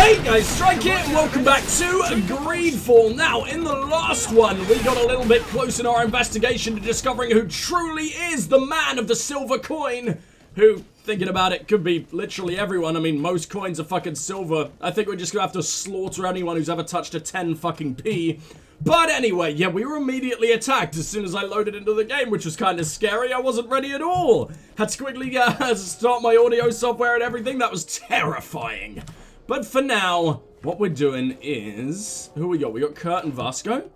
Hey guys, Strike here and welcome back to Greedfall. Now, in the last one, we got a little bit close in our investigation to discovering who truly is the man of the silver coin, who, thinking about it, could be literally everyone. I mean, most coins are fucking silver. I think we're just gonna have to slaughter anyone who's ever touched a 10 fucking P. But anyway, yeah, we were immediately attacked as soon as I loaded into the game, which was kind of scary. I wasn't ready at all. Had to quickly start my audio software and everything. That was terrifying. But for now, what we're doing is... Who we got? We got Kurt and Vasco?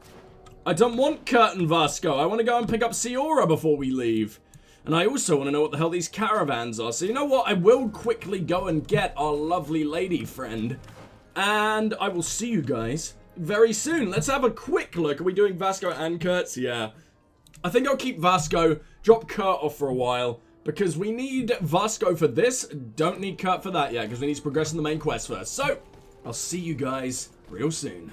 I don't want Kurt and Vasco. I want to go and pick up Siora before we leave. And I also want to know what the hell these caravans are. So you know what? I will quickly go and get our lovely lady friend. And I will see you guys very soon. Let's have a quick look. Are we doing Vasco and Kurt's? Yeah. I think I'll keep Vasco, drop Kurt off for a while, because we need Vasco for this. Don't need Kurt for that yet, because we need to progress in the main quest first. So, I'll see you guys real soon.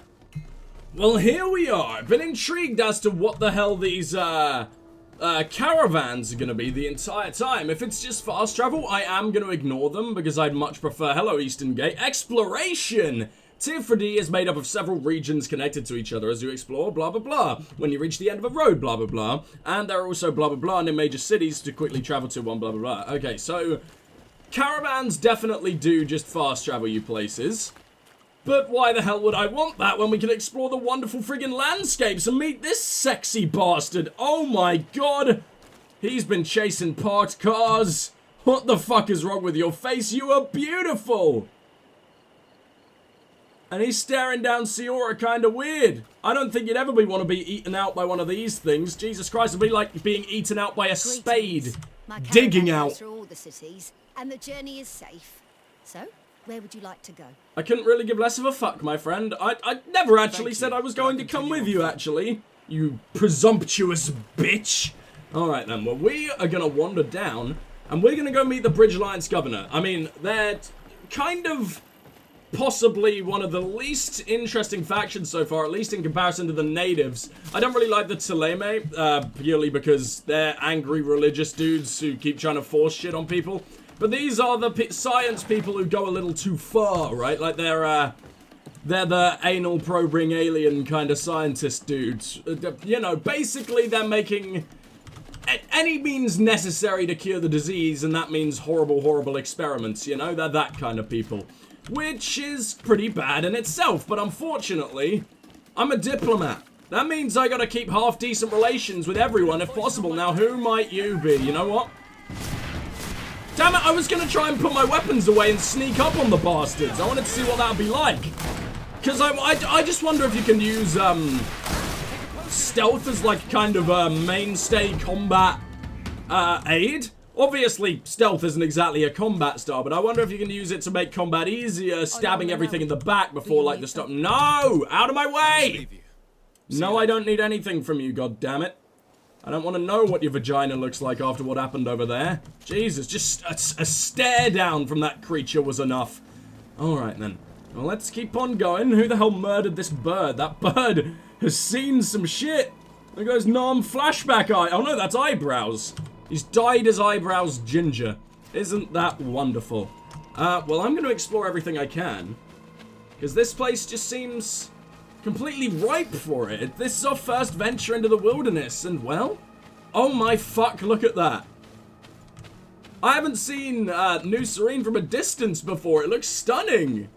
Well, here we are. I've been intrigued as to what the hell these, caravans are going to be the entire time. If it's just fast travel, I am going to ignore them, because I'd much prefer, hello Eastern Gate, exploration! Tier 4D is made up of several regions connected to each other as you explore, blah blah blah. When you reach the end of a road, blah blah blah. And there are also blah blah blah near major cities to quickly travel to one, blah blah blah. Okay, so caravans definitely do just fast travel you places. But why the hell would I want that when we can explore the wonderful friggin' landscapes and meet this sexy bastard? Oh my god! He's been chasing parked cars. What the fuck is wrong with your face? You are beautiful! And he's staring down Siora kinda weird. I don't think you'd ever want to be eaten out by one of these things. Jesus Christ, it'd be like being eaten out by a spade. Digging out. Through all the cities, and the journey is safe. So, where would you like to go? I couldn't really give less of a fuck, my friend. I never actually said I was going to come with you, actually. You presumptuous bitch. Alright then, well we are gonna wander down, and we're gonna go meet the Bridge Alliance governor. I mean, they're kind of... possibly one of the least interesting factions so far, at least in comparison to the natives. I don't really like the Teleme, purely because they're angry religious dudes who keep trying to force shit on people. But these are the science people who go a little too far, right? Like they're the anal probing alien kind of scientist dudes. You know, basically they're making any means necessary to cure the disease, and that means horrible, horrible experiments, you know? They're that kind of people. Which is pretty bad in itself, but unfortunately, I'm a diplomat. That means I gotta keep half-decent relations with everyone if possible. Now, who might you be? You know what? Damn it, I was gonna try and put my weapons away and sneak up on the bastards. I wanted to see what that would be like. Because I just wonder if you can use, stealth as, like, kind of a mainstay combat, aid. Obviously, stealth isn't exactly a combat style, but I wonder if you can use it to make combat easier, stabbing everything in the back before, like, the stuff. No! Out of my way! No, I don't need anything from you, goddammit. I don't want to know what your vagina looks like after what happened over there. Jesus, just a stare down from that creature was enough. Alright, then. Well, let's keep on going. Who the hell murdered this bird? That bird has seen some shit. Look at those Nam flashback eye. Oh, no, that's eyebrows. He's dyed his eyebrows ginger. Isn't that wonderful? Well, I'm going to explore everything I can. Because this place just seems completely ripe for it. This is our first venture into the wilderness. And, well, oh my fuck, look at that. I haven't seen New Serene from a distance before. It looks stunning.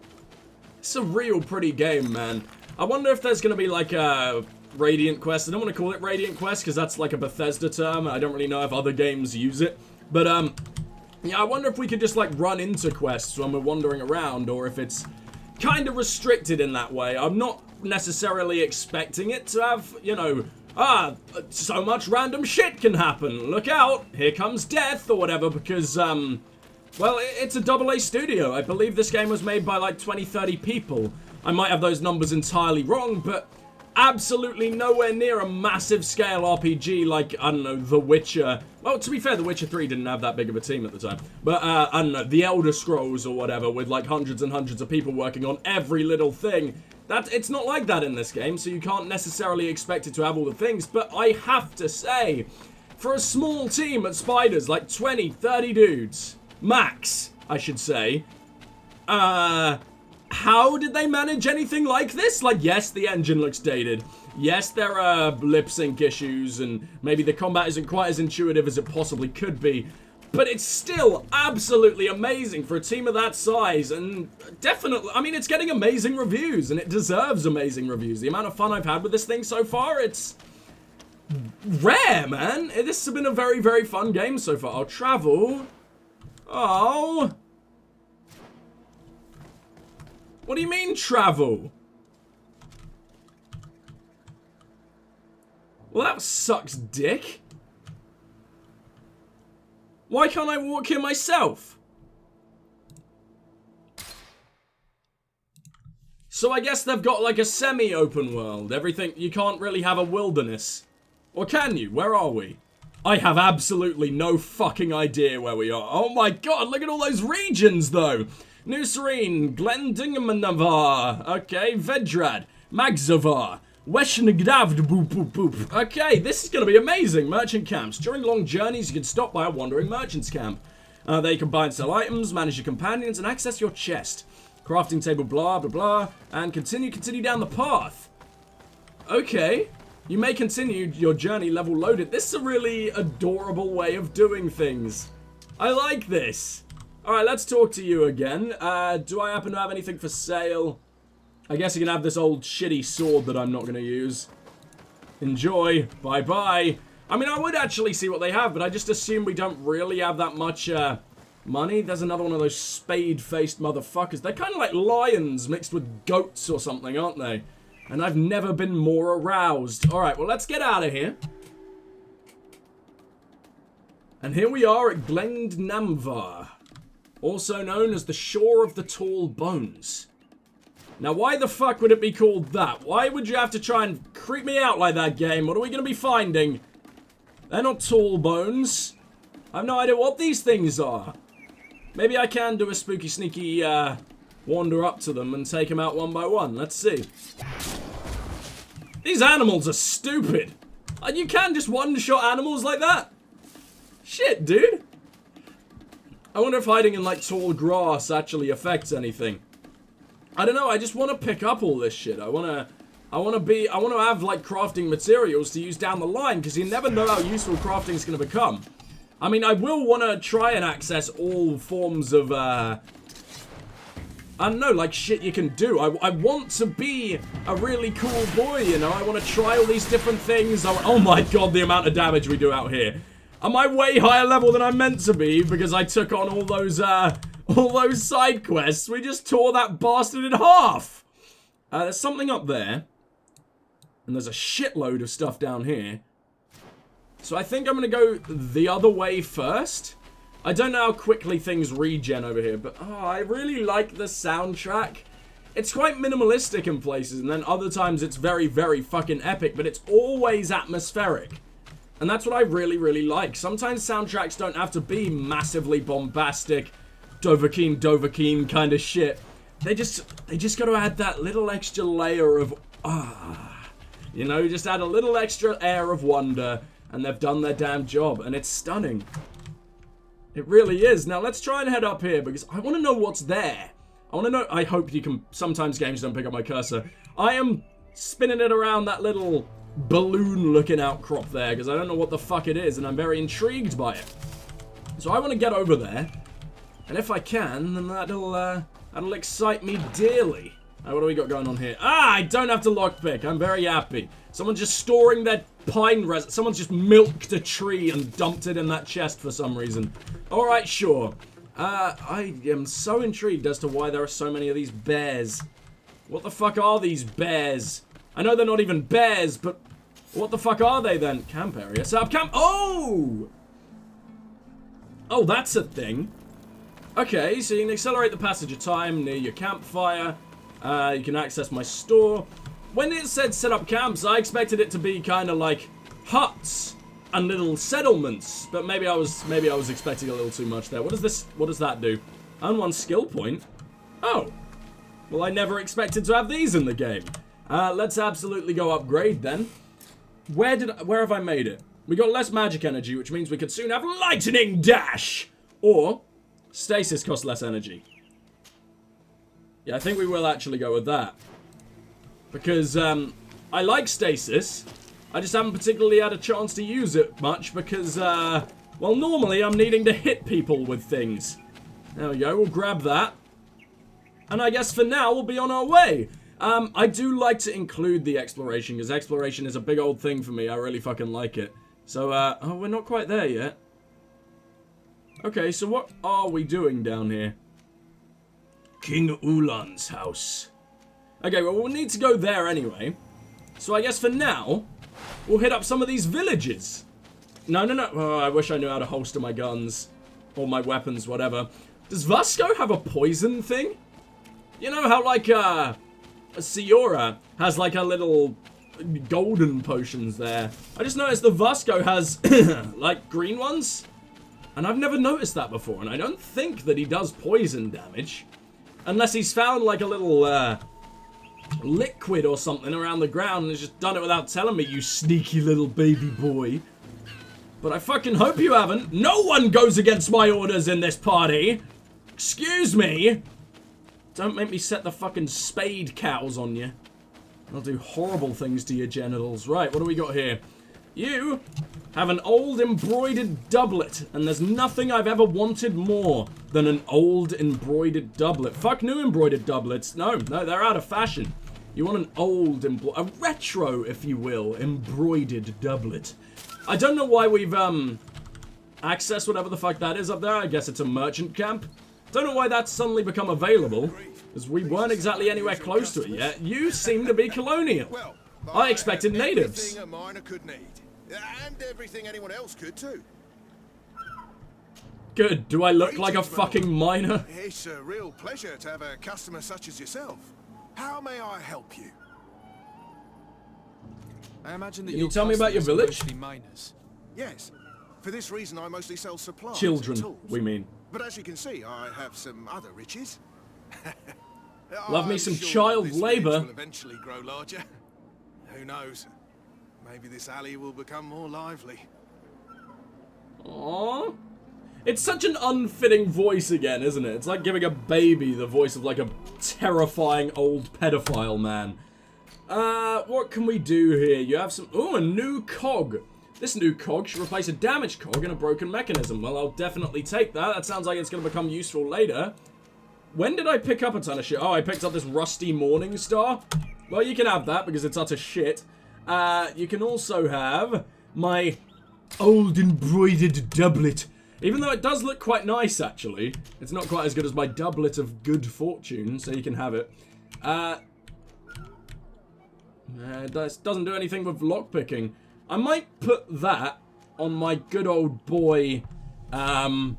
It's a real pretty game, man. I wonder if there's going to be like a... Radiant Quest. I don't want to call it Radiant Quest because that's like a Bethesda term. I don't really know if other games use it. But, yeah, I wonder if we could just, like, run into quests when we're wandering around, or if it's kind of restricted in that way. I'm not necessarily expecting it to have, you know, so much random shit can happen. Look out, here comes death, or whatever, because, well, it's a AA studio. I believe this game was made by, like, 20, 30 people. I might have those numbers entirely wrong, but... absolutely nowhere near a massive scale RPG like, I don't know, The Witcher. Well, to be fair, The Witcher 3 didn't have that big of a team at the time. But, I don't know, The Elder Scrolls or whatever, with like hundreds and hundreds of people working on every little thing. It's not like that in this game, so you can't necessarily expect it to have all the things. But I have to say, for a small team at Spiders, like 20, 30 dudes, max, I should say, how did they manage anything like this? Like, yes, the engine looks dated. Yes, there are lip sync issues, and maybe the combat isn't quite as intuitive as it possibly could be. But it's still absolutely amazing for a team of that size, and definitely, I mean, it's getting amazing reviews, and it deserves amazing reviews. The amount of fun I've had with this thing so far, it's rare, man. This has been a very, very fun game so far. I'll travel. Oh. What do you mean, travel? Well, that sucks dick. Why can't I walk here myself? So I guess they've got like a semi-open world. Everything, you can't really have a wilderness. Or can you? Where are we? I have absolutely no fucking idea where we are. Oh my god, look at all those regions though. New Serene, Glendingamanavar, okay, Vedrad, Magzavar, Weshnagdavd, boop, boop, boop. Okay, this is going to be amazing. Merchant camps. During long journeys, you can stop by a wandering merchant's camp. There you can buy and sell items, manage your companions, and access your chest. Crafting table, blah, blah, blah, and continue down the path. Okay, you may continue your journey level loaded. This is a really adorable way of doing things. I like this. Alright, let's talk to you again. Do I happen to have anything for sale? I guess you can have this old shitty sword that I'm not going to use. Enjoy. Bye-bye. I mean, I would actually see what they have, but I just assume we don't really have that much, money. There's another one of those spade-faced motherfuckers. They're kind of like lions mixed with goats or something, aren't they? And I've never been more aroused. Alright, well, let's get out of here. And here we are at Glendnamvar, also known as the Shore of the Tall Bones. Now, why the fuck would it be called that? Why would you have to try and creep me out like that, game? What are we going to be finding? They're not tall bones. I have no idea what these things are. Maybe I can do a spooky, sneaky, wander up to them and take them out one by one. Let's see. These animals are stupid. And you can just one-shot animals like that? Shit, dude. I wonder if hiding in, like, tall grass actually affects anything. I don't know, I just want to pick up all this shit. I want to have, like, crafting materials to use down the line, because you never know how useful crafting is going to become. I mean, I will want to try and access all forms of, I don't know, like, shit you can do. I want to be a really cool boy, you know? I want to try all these different things. Oh my god, the amount of damage we do out here. Am I way higher level than I'm meant to be, because I took on all those side quests? We just tore that bastard in half. There's something up there. And there's a shitload of stuff down here. So I think I'm going to go the other way first. I don't know how quickly things regen over here, but oh, I really like the soundtrack. It's quite minimalistic in places, and then other times it's very, very fucking epic, but it's always atmospheric. And that's what I really, really like. Sometimes soundtracks don't have to be massively bombastic, Dovahkiin kind of shit. They just got to add that little extra layer of, you know, just add a little extra air of wonder, and they've done their damn job, and it's stunning. It really is. Now, let's try and head up here, because I want to know what's there. I want to know, I hope you can, sometimes games don't pick up my cursor. I am spinning it around that little balloon-looking outcrop there, because I don't know what the fuck it is, and I'm very intrigued by it. So I want to get over there, and if I can, then that'll excite me dearly. What do we got going on here? I don't have to lockpick. I'm very happy. Someone's just storing their pine resin. Someone's just milked a tree and dumped it in that chest for some reason. Alright, sure. I am so intrigued as to why there are so many of these bears. What the fuck are these bears? I know they're not even bears, but what the fuck are they then? Camp area. Set up camp. Oh! Oh, that's a thing. Okay, so you can accelerate the passage of time near your campfire. You can access my store. When it said set up camps, I expected it to be kind of like huts and little settlements, but maybe I was expecting a little too much there. What does that do? And one skill point. Oh. Well, I never expected to have these in the game. Let's absolutely go upgrade then. Where have I made it? We got less magic energy, which means we could soon have lightning dash. Or stasis costs less energy. Yeah, I think we will actually go with that. Because, I like stasis. I just haven't particularly had a chance to use it much because, well, normally I'm needing to hit people with things. There we go, we'll grab that. And I guess for now, we'll be on our way. I do like to include the exploration, because exploration is a big old thing for me. I really fucking like it. So, oh, we're not quite there yet. Okay, so what are we doing down here? King Ulan's house. Okay, well, we'll need to go there anyway. So I guess for now, we'll hit up some of these villages. No. Oh, I wish I knew how to holster my guns. Or my weapons, whatever. Does Vasco have a poison thing? You know how, like, Siora has, like, a little golden potions there. I just noticed the Vasco has, like, green ones. And I've never noticed that before. And I don't think that he does poison damage. Unless he's found, like, a little, liquid or something around the ground and has just done it without telling me, you sneaky little baby boy. But I fucking hope you haven't. No one goes against my orders in this party. Excuse me. Don't make me set the fucking spade cows on you. I'll do horrible things to your genitals. Right, what do we got here? You have an old embroidered doublet, and there's nothing I've ever wanted more than an old embroidered doublet. Fuck new embroidered doublets. No, they're out of fashion. You want an old, a retro, if you will, embroidered doublet. I don't know why we've, accessed whatever the fuck that is up there. I guess it's a merchant camp. Don't know why that's suddenly become available, because we weren't exactly anywhere close to it yet. You seem to be colonial. I expected natives. Everything a miner could need. And everything anyone else could too. Good. Do I look like a fucking miner? It's a real pleasure to have a customer such as yourself. How may I help you? I imagine that Can you tell me about your village? Miners. Yes. For this reason, I mostly sell supplies. Children, and tools. we mean. But as you can see, I have some other riches. Love me I'm some sure child this village labor. will eventually grow larger. Who knows? Maybe this alley will become more lively. Aww. It's such an unfitting voice again, isn't it? It's like giving a baby the voice of like a terrifying old pedophile man. What can we do here? You have some... Ooh, a new cog. This new cog should replace a damaged cog and a broken mechanism. Well, I'll definitely take that. That sounds like it's going to become useful later. When did I pick up a ton of shit? Oh, I picked up this rusty morning star. Well, you can have that because it's utter shit. You can also have my old embroidered doublet. Even though it does look quite nice, actually. It's not quite as good as my doublet of good fortune, so you can have it. It doesn't do anything with lockpicking. I might put that on my good old boy, Vasco.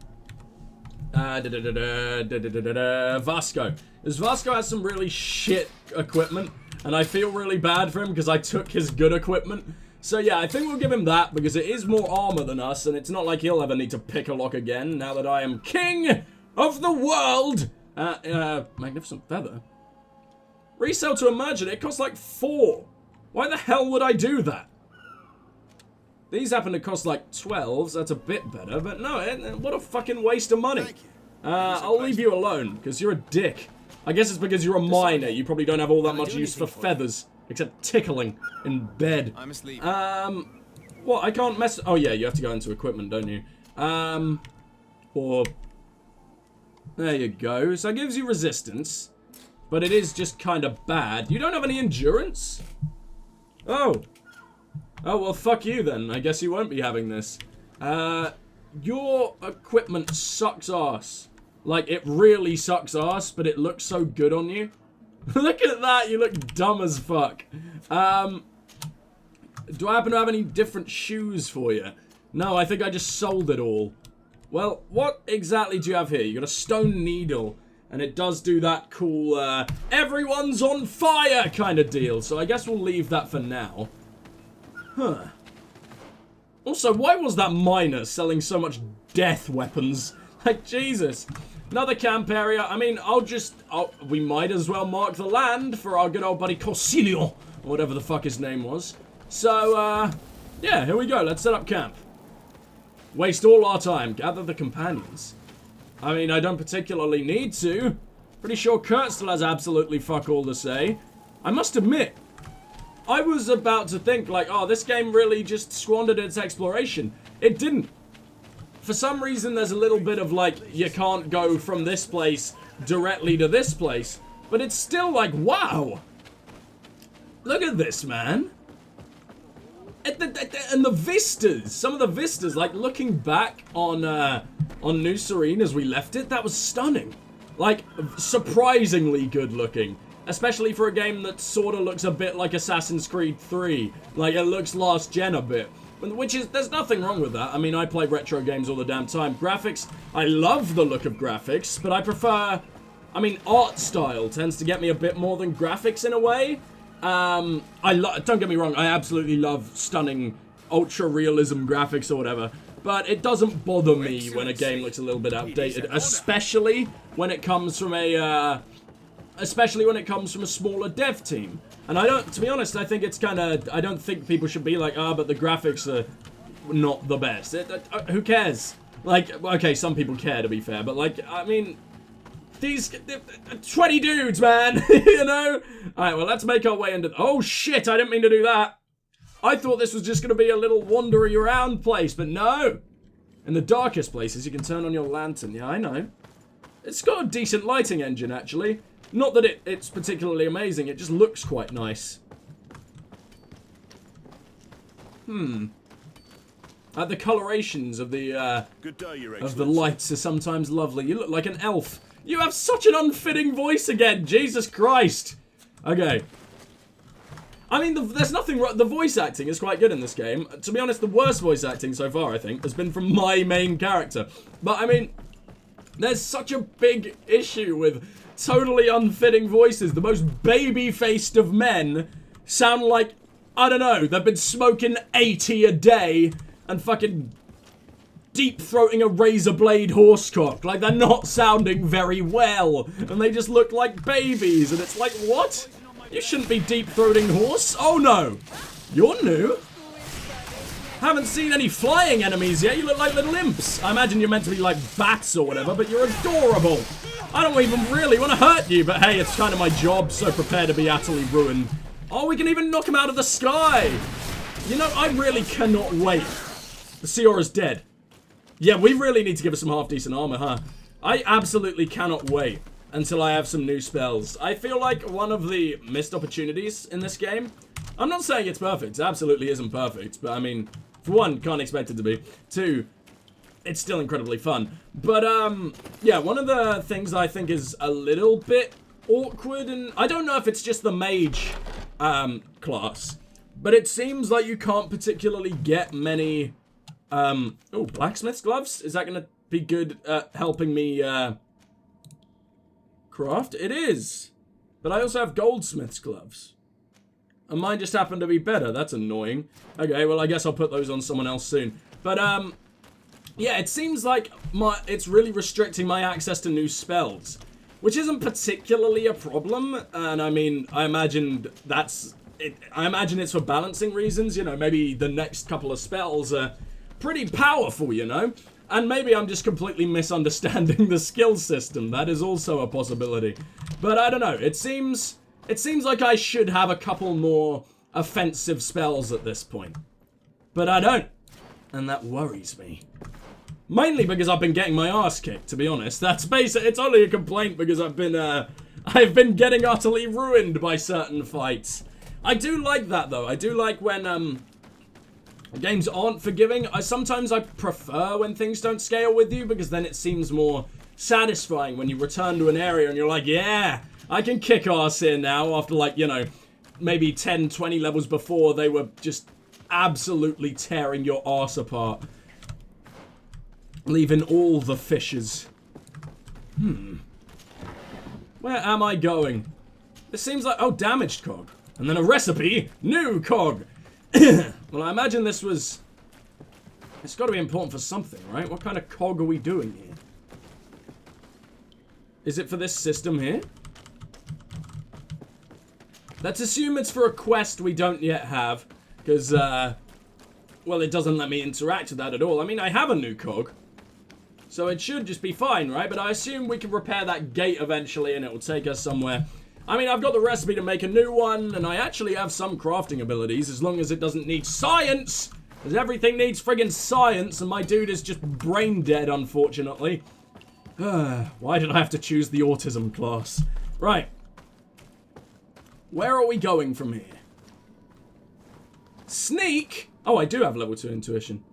Because Vasco has some really shit equipment, and I feel really bad for him because I took his good equipment. So yeah, I think we'll give him that because it is more armor than us, and it's not like he'll ever need to pick a lock again now that I am king of the world. Magnificent feather. Resell to a merchant, it costs like 4. Why the hell would I do that? These happen to cost like 12, so that's a bit better, but no, what a fucking waste of money. I'll leave you alone, because you're a dick. I guess it's because you're a miner, you probably don't have all that much use for feathers, except tickling in bed. I'm asleep. What, I can't mess... Oh yeah, you have to go into equipment, don't you? Or... There you go, so it gives you resistance, but it is just kind of bad. You don't have any endurance? Oh. Oh, well, fuck you then. I guess you won't be having this. Your equipment sucks ass. Like, it really sucks ass, but it looks so good on you. Look at that, you look dumb as fuck. Do I happen to have any different shoes for you? No, I think I just sold it all. Well, what exactly do you have here? You got a stone needle, and it does do that cool, everyone's on fire kind of deal. So I guess we'll leave that for now. Huh. Also, why was that miner selling so much death weapons? Like, Jesus. Another camp area. I mean, we might as well mark the land for our good old buddy colonial, or whatever the fuck his name was. So, yeah, here we go. Let's set up camp. Waste all our time. Gather the companions. I mean, I don't particularly need to. Pretty sure Kurt still has absolutely fuck all to say. I must admit, I was about to think like, oh, this game really just squandered its exploration. It didn't. For some reason, there's a little bit of like, you can't go from this place directly to this place. But it's still like, wow. Look at this, man. And the vistas, some of the vistas, like looking back on New Serene as we left it, that was stunning. Like, surprisingly good looking. Especially for a game that sort of looks a bit like Assassin's Creed 3. Like, it looks last gen a bit. Which is, there's nothing wrong with that. I mean, I play retro games all the damn time. Graphics, I love the look of graphics, but I prefer, I mean, art style tends to get me a bit more than graphics in a way. Don't get me wrong, I absolutely love stunning ultra realism graphics or whatever, but it doesn't bother me when a game looks a little bit outdated, especially when it comes from a smaller dev team. And I don't, to be honest, I think it's kind of, I don't think people should be like, but the graphics are not the best. Who cares? Like, okay, some people care, to be fair, but like, I mean, these 20 dudes, man, you know? Alright, well, let's make our way into... Oh, shit, I didn't mean to do that. I thought this was just going to be a little wandering around place, but no. In the darkest places, you can turn on your lantern. Yeah, I know. It's got a decent lighting engine, actually. Not that it's particularly amazing, it just looks quite nice. The colorations of the lights are sometimes lovely. You look like an elf. You have such an unfitting voice again, Jesus Christ. Okay. I mean, there's nothing wrong. The voice acting is quite good in this game. To be honest, the worst voice acting so far, I think, has been from my main character. But, I mean, there's such a big issue with totally unfitting voices. The most baby-faced of men sound like, I don't know, they've been smoking 80 a day and fucking deep-throating a razor blade horsecock. Like, they're not sounding very well. And they just look like babies. And it's like, what? You shouldn't be deep-throating horse. Oh, no. You're new. Haven't seen any flying enemies yet. You look like little imps. I imagine you're meant to be like bats or whatever, but you're adorable. I don't even really want to hurt you, but hey, it's kind of my job, so prepare to be utterly ruined. Oh, we can even knock him out of the sky. You know, I really cannot wait. The Seora's dead. Yeah, we really need to give us some half-decent armor, huh? I absolutely cannot wait until I have some new spells. I feel like one of the missed opportunities in this game, I'm not saying it's perfect, it absolutely isn't perfect, but I mean, for one, can't expect it to be. Two, it's still incredibly fun. But, yeah, one of the things I think is a little bit awkward, and I don't know if it's just the mage, class, but it seems like you can't particularly get many, oh, blacksmith's gloves? Is that gonna be good at helping me, craft? It is! But I also have goldsmith's gloves. And mine just happen to be better. That's annoying. Okay, well, I guess I'll put those on someone else soon. But, yeah, it seems like it's really restricting my access to new spells. Which isn't particularly a problem. And, I mean, I imagine it's for balancing reasons. You know, maybe the next couple of spells are pretty powerful, you know? And maybe I'm just completely misunderstanding the skill system. That is also a possibility. But I don't know. It seems like I should have a couple more offensive spells at this point. But I don't. And that worries me. Mainly because I've been getting my ass kicked, to be honest. That's basic. It's only a complaint because I've been getting utterly ruined by certain fights. I do like that, though. I do like when, games aren't forgiving. Sometimes I prefer when things don't scale with you because then it seems more satisfying when you return to an area and you're like, yeah, I can kick ass here now after, like, you know, maybe 10, 20 levels before they were just absolutely tearing your ass apart. Leaving all the fissures. Where am I going? This seems like, oh, damaged cog. And then a recipe, new cog. Well, I imagine it's got to be important for something, right? What kind of cog are we doing here? Is it for this system here? Let's assume it's for a quest we don't yet have. Because, well, it doesn't let me interact with that at all. I mean, I have a new cog. So it should just be fine, right? But I assume we can repair that gate eventually and it will take us somewhere. I mean, I've got the recipe to make a new one, and I actually have some crafting abilities, as long as it doesn't need science! Because everything needs friggin' science, and my dude is just brain dead, unfortunately. Why did I have to choose the autism class? Right. Where are we going from here? Sneak? Oh, I do have level 2 intuition.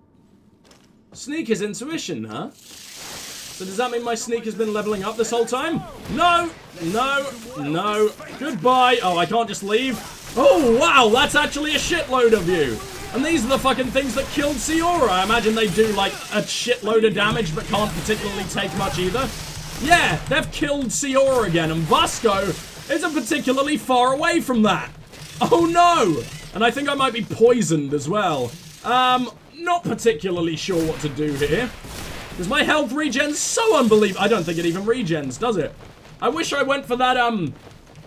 Sneak is intuition, huh? So does that mean my sneak has been leveling up this whole time? No! No! No! Goodbye! Oh, I can't just leave? Oh, wow! That's actually a shitload of you! And these are the fucking things that killed Siora. I imagine they do, like, a shitload of damage, but can't particularly take much either. Yeah, they've killed Siora again, and Vasco isn't particularly far away from that. Oh, no! And I think I might be poisoned as well. Not particularly sure what to do here. Because my health regens so unbelievable. I don't think it even regens, does it? I wish I went for that,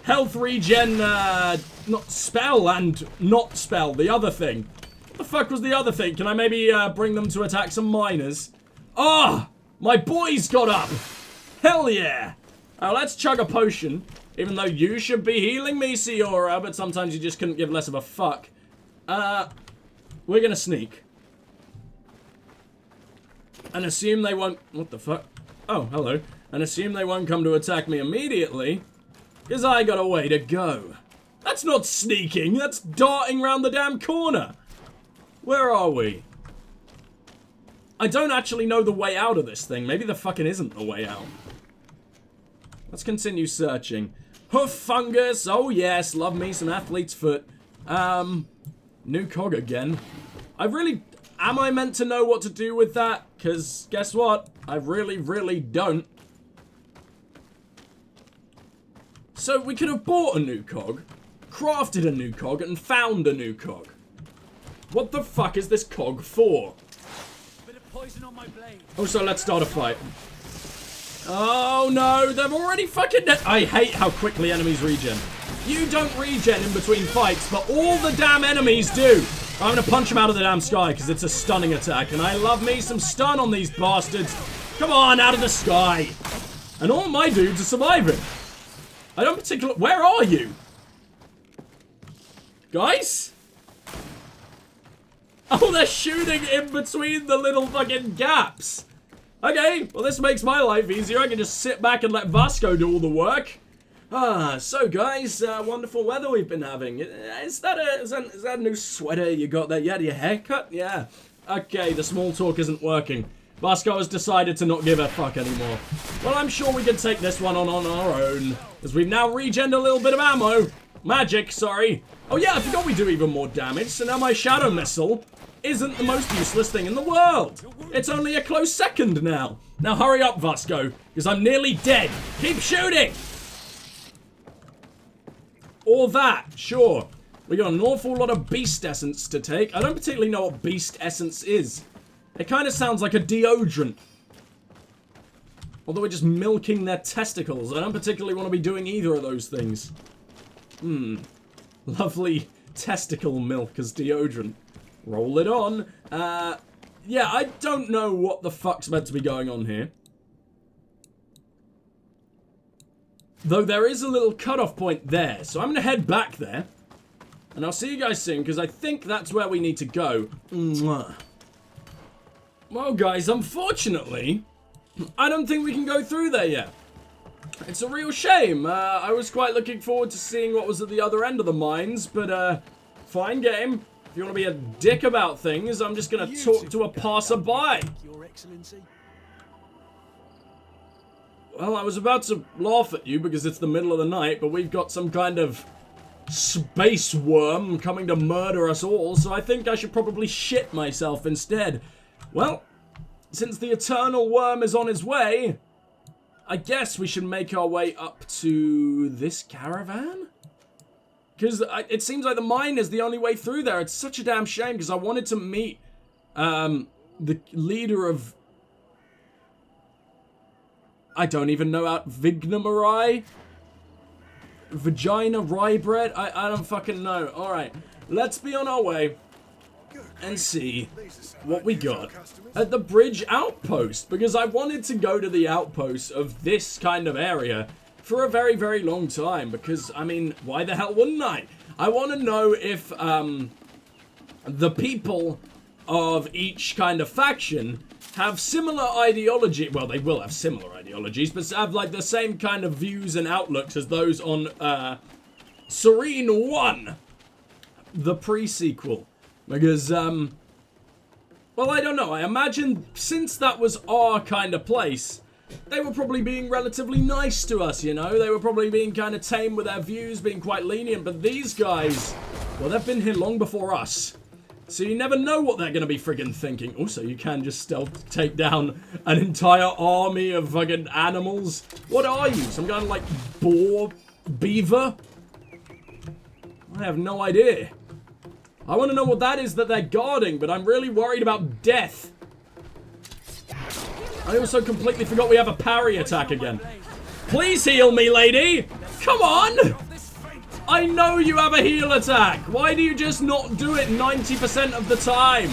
health regen, not spell and not spell, the other thing. What the fuck was the other thing? Can I maybe, bring them to attack some miners? Ah! Oh, my boys got up! Hell yeah! Alright, let's chug a potion. Even though you should be healing me, Siora, but sometimes you just couldn't give less of a fuck. We're gonna sneak. And assume they won't... What the fuck? Oh, hello. And assume they won't come to attack me immediately. Because I got a way to go. That's not sneaking. That's darting round the damn corner. Where are we? I don't actually know the way out of this thing. Maybe there fucking isn't a way out. Let's continue searching. Hoof fungus. Oh, yes. Love me some athlete's foot. New cog again. I really... Am I meant to know what to do with that? Because, guess what? I really, really don't. So, we could have bought a new cog, crafted a new cog, and found a new cog. What the fuck is this cog for? Bit of poison on my blade. Oh, so let's start a fight. Oh, no. They've already fucking... I hate how quickly enemies regen. You don't regen in between fights, but all the damn enemies do. I'm gonna punch him out of the damn sky because it's a stunning attack, and I love me some stun on these bastards. Come on, out of the sky. And all my dudes are surviving. I don't particularly... Where are you? Guys? Oh, they're shooting in between the little fucking gaps. Okay, well this makes my life easier. I can just sit back and let Vasco do all the work. So guys, wonderful weather we've been having. Is that a new sweater you got there? Yeah, your haircut? Yeah. Okay, the small talk isn't working. Vasco has decided to not give a fuck anymore. Well, I'm sure we can take this one on our own. As we've now regened a little bit of ammo. Magic, sorry. Oh yeah, I forgot we do even more damage, so now my shadow missile isn't the most useless thing in the world. It's only a close second now. Now hurry up, Vasco, because I'm nearly dead. Keep shooting! Or that, sure. We got an awful lot of beast essence to take. I don't particularly know what beast essence is. It kind of sounds like a deodorant. Although we're just milking their testicles. I don't particularly want to be doing either of those things. Lovely testicle milk as deodorant. Roll it on. Yeah, I don't know what the fuck's meant to be going on here. Though there is a little cutoff point there. So I'm going to head back there. And I'll see you guys soon, because I think that's where we need to go. Mwah. Well, guys, unfortunately, I don't think we can go through there yet. It's a real shame. I was quite looking forward to seeing what was at the other end of the mines, but, fine game. If you want to be a dick about things, I'm just going to talk to a passerby. Your Excellency. Well, I was about to laugh at you because it's the middle of the night, but we've got some kind of space worm coming to murder us all, so I think I should probably shit myself instead. Well, since the eternal worm is on his way, I guess we should make our way up to this caravan? Because it seems like the mine is the only way through there. It's such a damn shame because I wanted to meet the leader of... I don't even know how... Vignamarai? Vagina rye bread? I don't fucking know. Alright, let's be on our way. and see what we got at the bridge outpost, because I wanted to go to the outpost of this kind of area for a very, very long time, because, I mean, why the hell wouldn't I? I want to know if the people of each kind of faction have similar ideology. Well, they will have similar ideologies, but have like the same kind of views and outlooks as those on Serene 1, the pre-sequel. Because, well, I don't know. I imagine since that was our kind of place, they were probably being relatively nice to us, you know? They were probably being kind of tame with their views, being quite lenient. But these guys, well, they've been here long before us. So you never know what they're going to be friggin' thinking. Also, you can just stealth take down an entire army of fucking animals. What are you? Some kind of, like, boar? Beaver? I have no idea. I want to know what that is that they're guarding, but I'm really worried about death. I also completely forgot we have a parry attack again. Please heal me, lady! Come on! I know you have a heal attack! Why do you just not do it 90% of the time?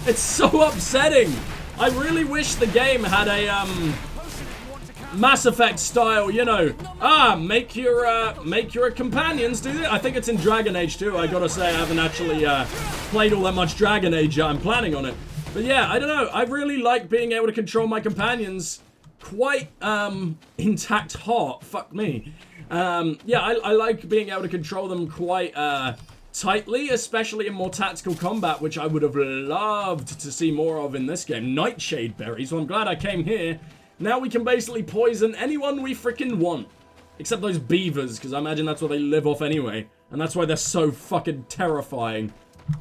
It's so upsetting! I really wish the game had a, Mass Effect style, you know. Make your companions do that. I think it's in Dragon Age too. I gotta say, I haven't actually, played all that much Dragon Age yet. I'm planning on it. But yeah, I don't know. I really like being able to control my companions quite, intact heart. Fuck me. Yeah, I like being able to control them quite, tightly, especially in more tactical combat, which I would have loved to see more of in this game. Nightshade berries. Well, I'm glad I came here. Now we can basically poison anyone we freaking want. Except those beavers, because I imagine that's what they live off anyway. And that's why they're so fucking terrifying.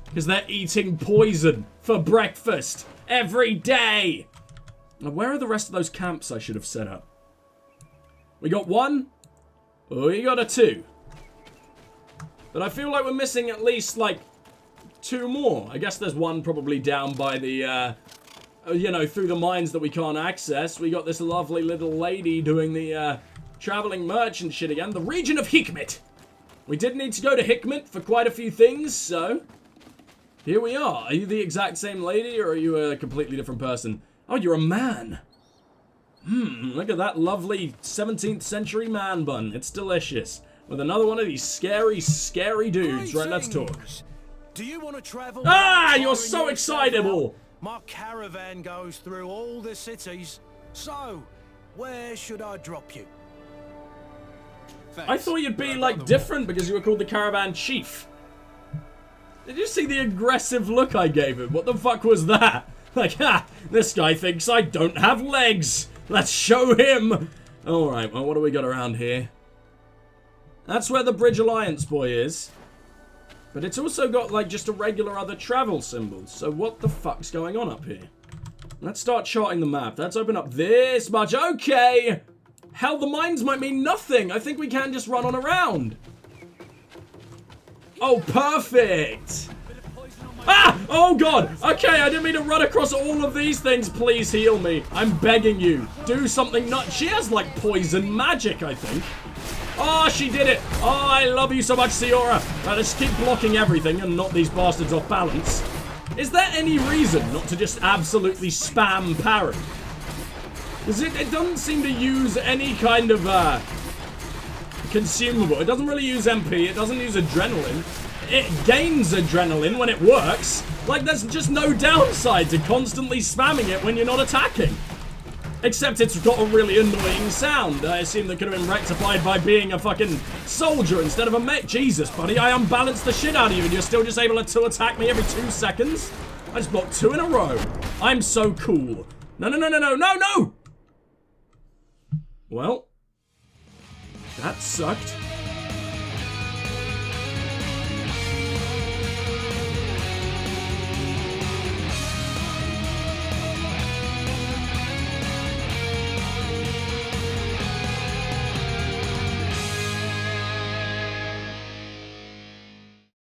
Because they're eating poison for breakfast every day. Now, where are the rest of those camps I should have set up? We got one. We got a two. But I feel like we're missing at least, like, two more. I guess there's one probably down by the, you know, through the mines that we can't access. We got this lovely little lady doing the, traveling merchant shit again. The region of Hikmet. We did need to go to Hikmet for quite a few things, so here we are. Are you the exact same lady, or are you a completely different person? Oh, you're a man. Look at that lovely 17th century man bun. It's delicious. With another one of these scary, scary dudes. Right, let's talk. Do you want to travel? You're so excitable. My caravan goes through all the cities. So, where should I drop you? Thanks. I thought you'd be, like, different because you were called the caravan chief. Did you see the aggressive look I gave him? What the fuck was that? Like, this guy thinks I don't have legs. Let's show him. Alright, well, what do we got around here? That's where the Bridge Alliance boy is. But it's also got, like, just a regular other travel symbols. So what the fuck's going on up here? Let's start charting the map. Let's open up this much. Okay! Hell, the mines might mean nothing. I think we can just run on around. Oh, perfect! Oh, God! Okay, I didn't mean to run across all of these things. Please heal me. I'm begging you. Do something nuts. She has, like, poison magic, I think. Oh, she did it. Oh, I love you so much, Siora. Let's keep blocking everything and knock these bastards off balance. Is there any reason not to just absolutely spam parry? Because it doesn't seem to use any kind of, consumable. It doesn't really use MP. It doesn't use adrenaline. It gains adrenaline when it works. Like, there's just no downside to constantly spamming it when you're not attacking. Except it's got a really annoying sound. I assume that could have been rectified by being a fucking soldier instead of a mech. Jesus, buddy, I unbalanced the shit out of you and you're still just able to attack me every 2 seconds? I just blocked 2 in a row. I'm so cool. No, no, no, no, no, no, no! Well, that sucked.